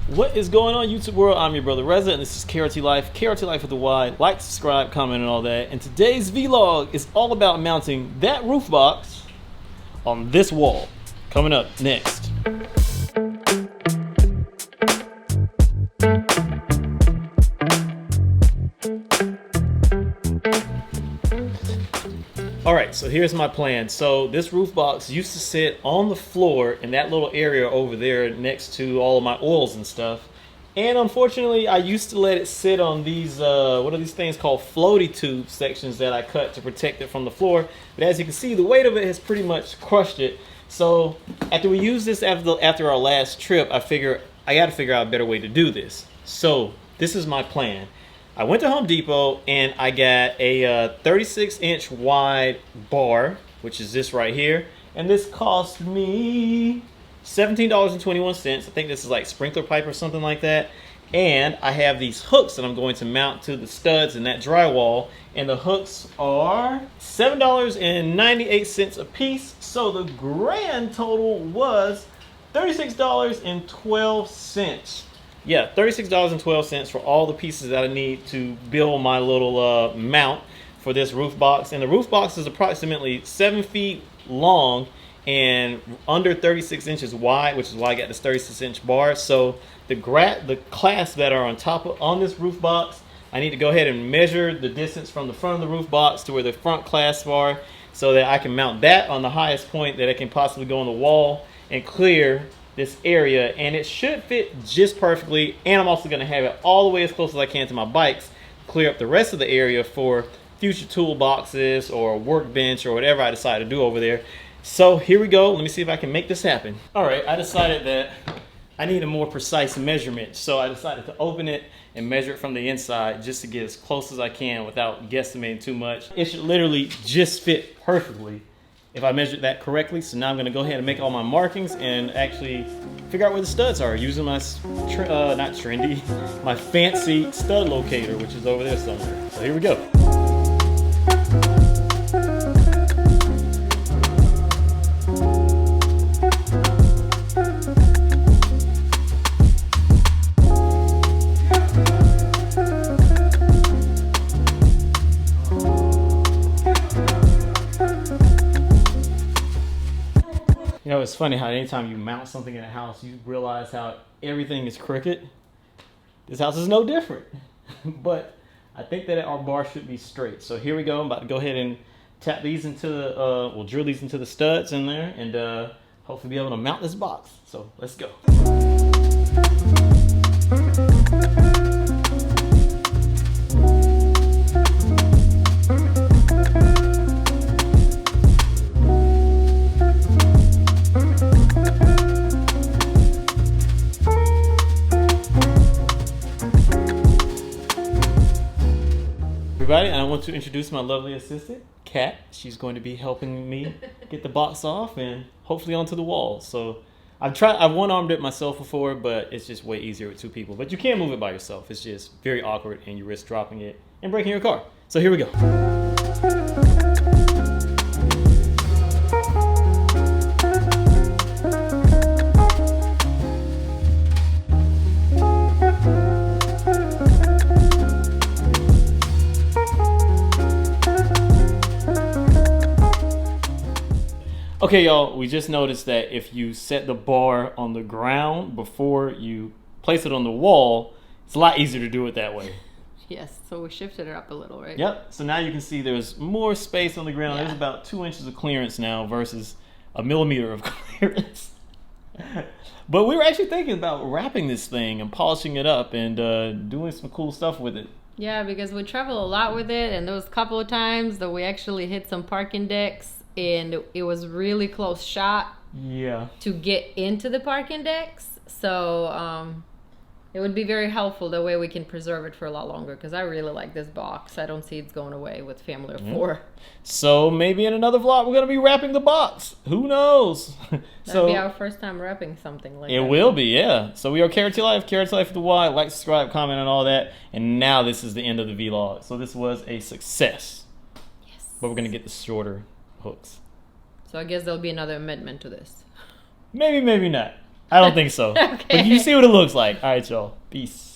What is going on, YouTube world? I'm your brother Reza, and this is KRT Life, KRT Life with the Y. Like, subscribe, comment, and all that. And today's vlog is all about mounting that roof box on this wall. Coming up next. Alright, so here's my plan. So this roof box used to sit on the floor in that little area over there next to all of my oils and stuff. And unfortunately, I used to let it sit on these, what are these things called, floaty tube sections that I cut to protect it from the floor. But as you can see, the weight of it has pretty much crushed it. So after we used this after our last trip, I figure I got to figure out a better way to do this. So this is my plan. I went to Home Depot and I got a 36-inch wide bar, which is this right here. And this cost me $17.21. I think this is like sprinkler pipe or something like that. And I have these hooks that I'm going to mount to the studs in that drywall. And the hooks are $7.98 a piece. So the grand total was $36.12. Yeah, $36.12 for all the pieces that I need to build my little mount for this roof box. And the roof box is approximately 7 feet long and under 36 inches wide, which is why I got this 36-inch bar. So the clasps that are on this roof box, I need to go ahead and measure the distance from the front of the roof box to where the front clasps are, so that I can mount that on the highest point that it can possibly go on the wall and clear this area, and it should fit just perfectly. And I'm also going to have it all the way as close as I can to my bikes, clear up the rest of the area for future toolboxes or a workbench or whatever I decide to do over there. So here we go. Let me see if I can make this happen. All right, I decided that I need a more precise measurement, so I decided to open it and measure it from the inside just to get as close as I can without guesstimating too much. It should literally just fit perfectly if I measured that correctly. So now I'm going to go ahead and make all my markings and actually figure out where the studs are using my not trendy, my fancy stud locator, which is over there somewhere. So here we go. You know, it's funny how anytime you mount something in a house, you realize how everything is crooked. This house is no different. But I think that our bar should be straight. So here we go. I'm about to go ahead and tap these into the, we'll drill these into the studs in there and hopefully be able to mount this box. So let's go. Everybody, and I want to introduce my lovely assistant, Kat. She's going to be helping me get the box off and hopefully onto the wall. So I've one-armed it myself before, but it's just way easier with two people. But you can't move it by yourself. It's just very awkward and you risk dropping it and breaking your car. So here we go. Okay, y'all, we just noticed that if you set the bar on the ground before you place it on the wall, it's a lot easier to do it that way. Yes, so we shifted it up a little, right? Yep, so now you can see there's more space on the ground. Yeah. There's about 2 inches of clearance now versus a millimeter of clearance. But we were actually thinking about wrapping this thing and polishing it up and doing some cool stuff with it. Yeah, because we travel a lot with it, and there was a couple of times that we actually hit some parking decks, and it was really close shot. Yeah. To get into the parking decks. So it would be very helpful. That way we can preserve it for a lot longer, because I really like this box. I don't see it's going away with family of 4. So maybe in another vlog we're going to be wrapping the box. Who knows? That'll be our first time wrapping something like that. It will be, yeah. So we are KRTLYFE, KRTLYFE with the Y. Like, subscribe, comment, and all that. And now this is the end of the vlog. So this was a success. Yes. But we're going to get the shorter hooks. So I guess there'll be another amendment to this. Maybe, maybe not. I don't think so. Okay. But you see what it looks like. All right, y'all. Peace.